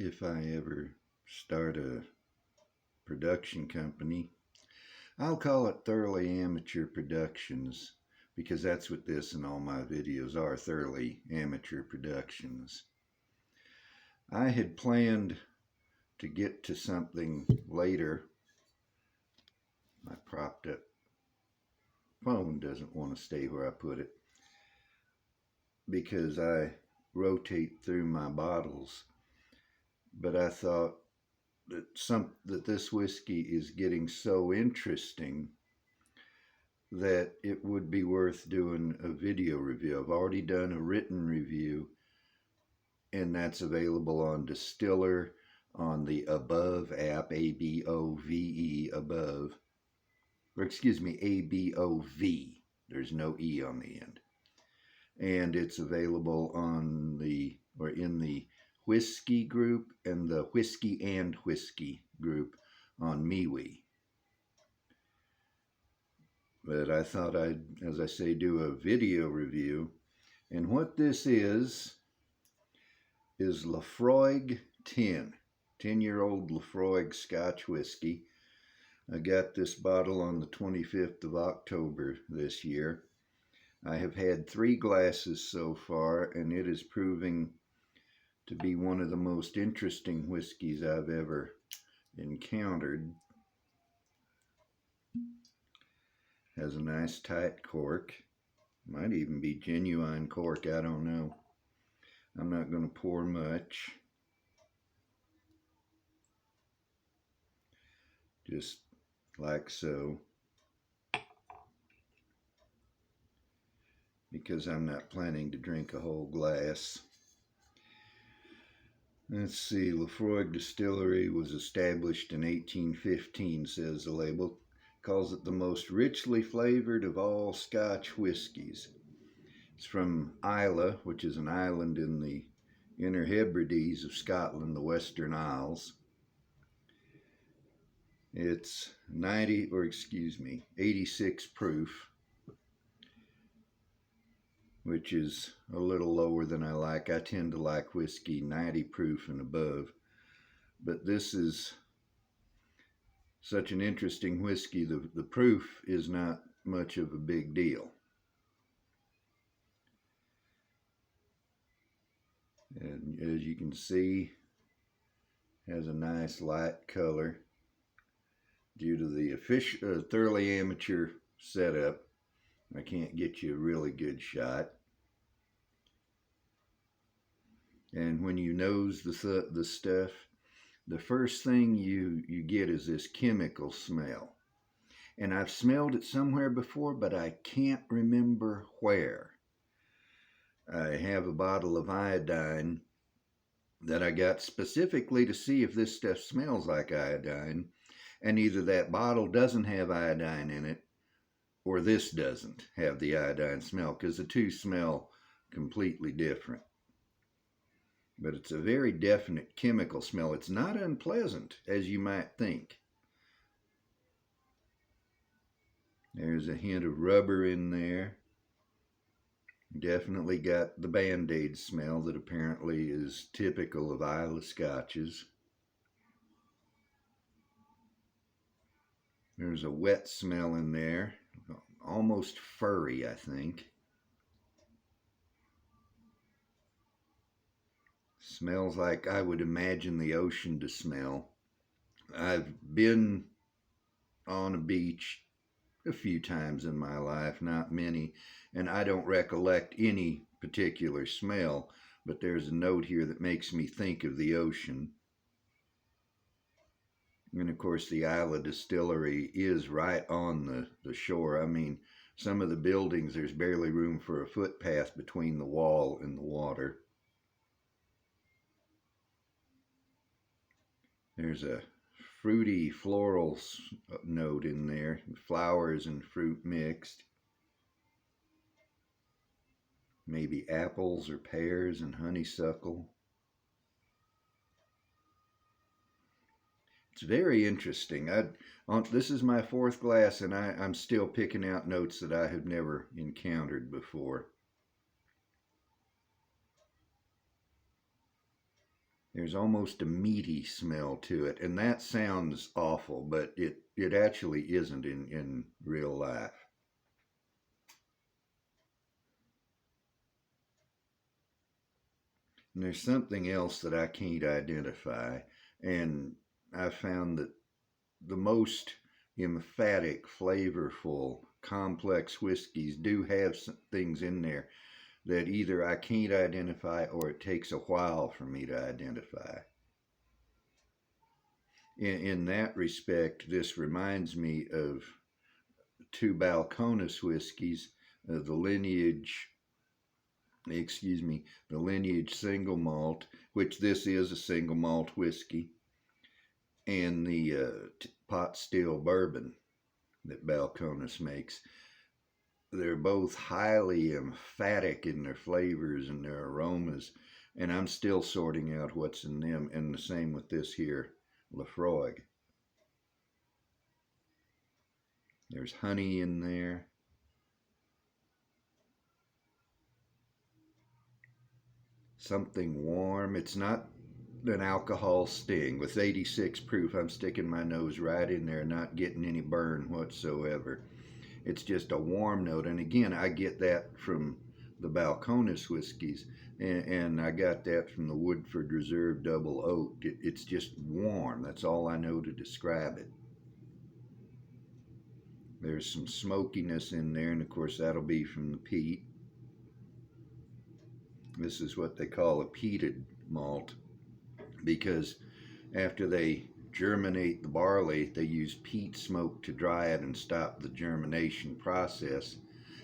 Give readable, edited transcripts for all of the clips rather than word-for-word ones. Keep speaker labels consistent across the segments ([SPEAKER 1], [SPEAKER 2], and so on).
[SPEAKER 1] If I ever start a production company, I'll call it Thoroughly Amateur Productions, because that's what this and all my videos are, thoroughly amateur productions. I had planned to get to something later. My propped up phone doesn't want to stay where I put it because I rotate through my bottles, but I thought that this whiskey is getting so interesting that it would be worth doing a video review. I've already done a written review, and that's available on Distiller on the Above app, ABOVE, Above, or excuse me, ABOV. There's no E on the end. And it's available on in the Whiskey group and the Whiskey and Whiskey group on MeWe. But I thought I'd, as I say, do a video review. And what this is Laphroaig 10-year-old Laphroaig Scotch whiskey. I got this bottle on the 25th of October this year. I have had 3 glasses so far, and it is proving to be one of the most interesting whiskeys I've ever encountered. Has a nice tight cork. Might even be genuine cork, I don't know. I'm not going to pour much. Just like so. Because I'm not planning to drink a whole glass. Let's see, Laphroaig Distillery was established in 1815, says the label. Calls it the most richly flavored of all Scotch whiskies. It's from Islay, which is an island in the Inner Hebrides of Scotland, the Western Isles. It's 86 proof, which is a little lower than I like. I tend to like whiskey 90 proof and above, but this is such an interesting whiskey, the proof is not much of a big deal. And as you can see, has a nice light color due to the thoroughly amateur setup. I can't get you a really good shot. And when you nose the stuff, the first thing you get is this chemical smell. And I've smelled it somewhere before, but I can't remember where. I have a bottle of iodine that I got specifically to see if this stuff smells like iodine. And either that bottle doesn't have iodine in it, or this doesn't have the iodine smell, because the two smell completely different. But it's a very definite chemical smell. It's not unpleasant, as you might think. There's a hint of rubber in there. Definitely got the Band-Aid smell that apparently is typical of Islay Scotches. There's a wet smell in there, almost furry, I think. Smells like I would imagine the ocean to smell. I've been on a beach a few times in my life, not many, and I don't recollect any particular smell, but there's a note here that makes me think of the ocean. And of course the Islay Distillery is right on the shore. I mean, some of the buildings, there's barely room for a footpath between the wall and the water. There's a fruity floral note in there, flowers and fruit mixed. Maybe apples or pears and honeysuckle. It's very interesting. This is my 4th glass, and I'm still picking out notes that I have never encountered before. There's almost a meaty smell to it, and that sounds awful, but it actually isn't in real life. And there's something else that I can't identify, and I found that the most emphatic, flavorful, complex whiskeys do have some things in there that either I can't identify or it takes a while for me to identify. In that respect, this reminds me of two Balcones whiskeys, the lineage, the lineage single malt, which this is a single malt whiskey, and the pot still bourbon that Balcones makes. They're both highly emphatic in their flavors and their aromas, and I'm still sorting out what's in them. And the same with this here, Laphroaig. There's honey in there. Something warm. It's not an alcohol sting. With 86 proof, I'm sticking my nose right in there, not getting any burn whatsoever. It's just a warm note. And again, I get that from the Balcones whiskeys, and I got that from the Woodford Reserve Double Oak. It's just warm. That's all I know to describe it. There's some smokiness in there, and of course that'll be from the peat. This is what they call a peated malt, because after they germinate the barley, they use peat smoke to dry it and stop the germination process.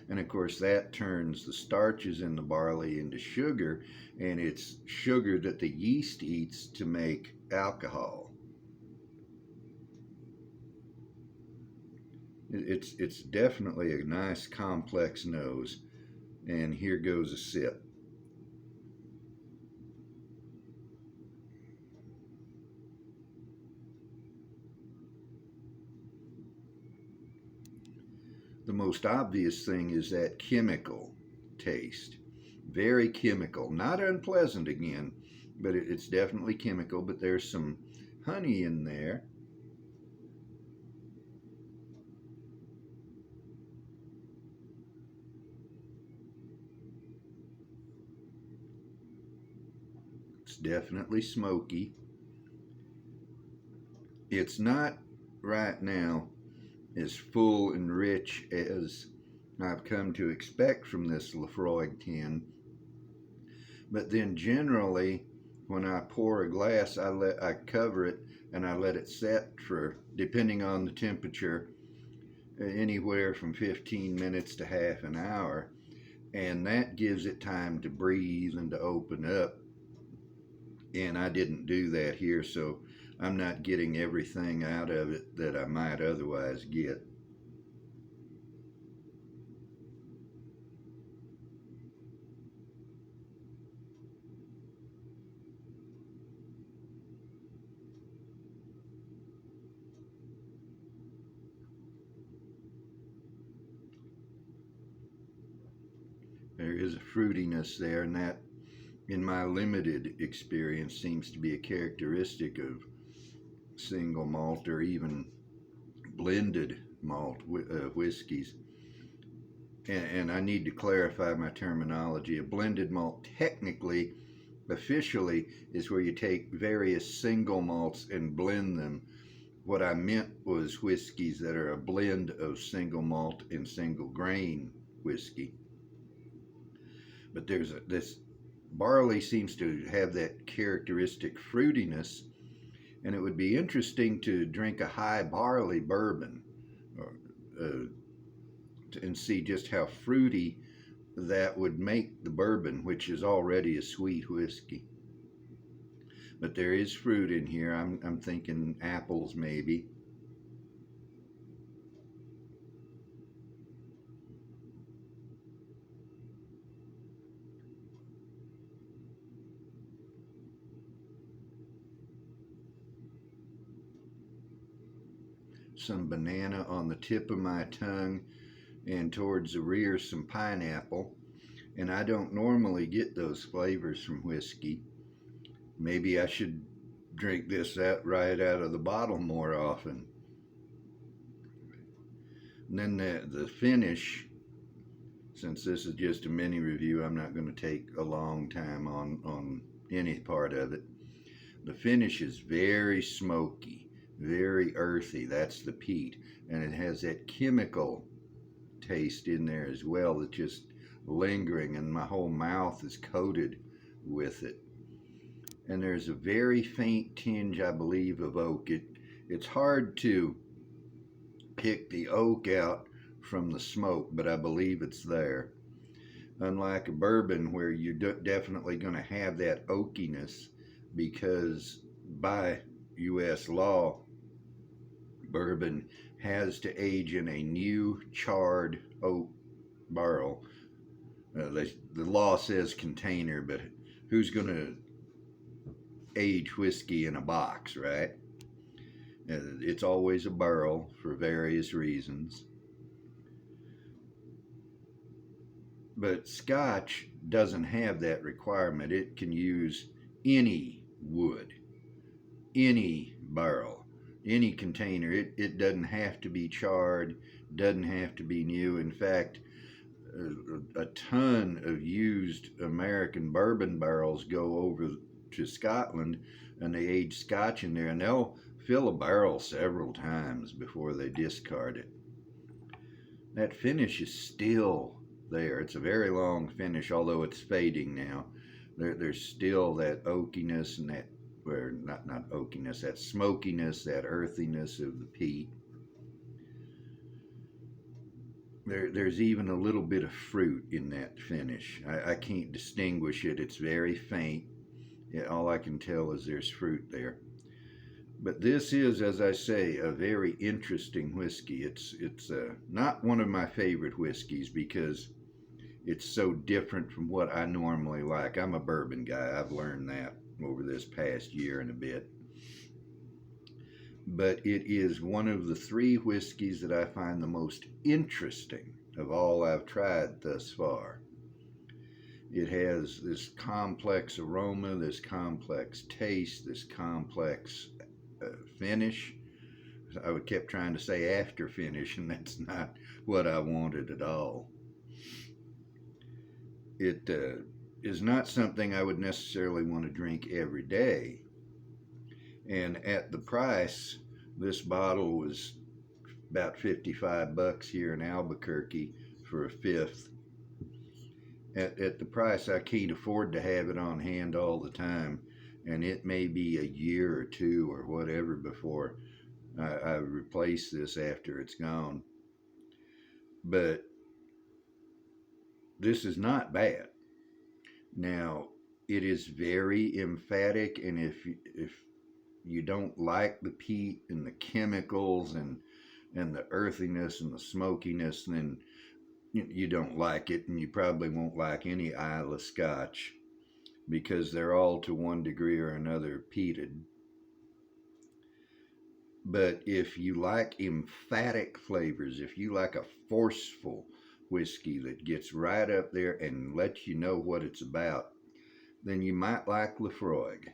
[SPEAKER 1] And of course, that turns the starches in the barley into sugar, and it's sugar that the yeast eats to make alcohol. It's definitely a nice complex nose, and here goes a sip. The most obvious thing is that chemical taste. Very chemical, not unpleasant again, but it's definitely chemical. But there's some honey in there. It's definitely smoky. It's not right now as full and rich as I've come to expect from this Laphroaig tin. But then generally, when I pour a glass, I cover it and I let it set for, depending on the temperature, anywhere from 15 minutes to half an hour, and that gives it time to breathe and to open up. And I didn't do that here, so I'm not getting everything out of it that I might otherwise get. There is a fruitiness there, and that, in my limited experience, seems to be a characteristic of single malt or even blended malt whiskeys. And I need to clarify my terminology. A blended malt, technically, officially, is where you take various single malts and blend them. What I meant was whiskeys that are a blend of single malt and single grain whiskey. But this barley seems to have that characteristic fruitiness, and it would be interesting to drink a high barley bourbon uh, and see just how fruity that would make the bourbon, which is already a sweet whiskey. But there is fruit in here. I'm thinking apples maybe. Some banana on the tip of my tongue, and towards the rear some pineapple. And I don't normally get those flavors from whiskey. Maybe I should drink this right out of the bottle more often. And then the finish, since this is just a mini review, I'm not going to take a long time on any part of it. The finish is very smoky, very earthy. That's the peat. And it has that chemical taste in there as well that's just lingering, and my whole mouth is coated with it. And there's a very faint tinge, I believe, of oak. It's hard to pick the oak out from the smoke, but I believe it's there. Unlike a bourbon where you're definitely going to have that oakiness, because by U.S. law, bourbon has to age in a new charred oak barrel. The law says container, but who's going to age whiskey in a box, right? It's always a barrel for various reasons. But Scotch doesn't have that requirement. It can use any wood, any barrel, any container. It doesn't have to be charred, doesn't have to be new. In fact, a ton of used American bourbon barrels go over to Scotland, and they age Scotch in there, and they'll fill a barrel several times before they discard it. That finish is still there. It's a very long finish, although it's fading now. There's still that oakiness and that, or not oakiness, that smokiness, that earthiness of the peat. There's even a little bit of fruit in that finish. I can't distinguish it. It's very faint. All I can tell is there's fruit there. But this is, as I say, a very interesting whiskey. It's not one of my favorite whiskeys because it's so different from what I normally like. I'm a bourbon guy. I've learned that over this past year and a bit. But it is one of the three whiskeys that I find the most interesting of all I've tried thus far. It has this complex aroma, this complex taste, this complex finish. I kept trying to say after finish, and that's not what I wanted at all. It is not something I would necessarily want to drink every day. And at the price, this bottle was about $55 here in Albuquerque for a fifth. At the price, I can't afford to have it on hand all the time, and it may be a year or two or whatever before I replace this after it's gone. But this is not bad. Now, it is very emphatic, and if you don't like the peat and the chemicals and the earthiness and the smokiness, then you don't like it, and you probably won't like any Islay Scotch because they're all to one degree or another peated. But if you like emphatic flavors, if you like a forceful whiskey that gets right up there and lets you know what it's about, then you might like Laphroaig.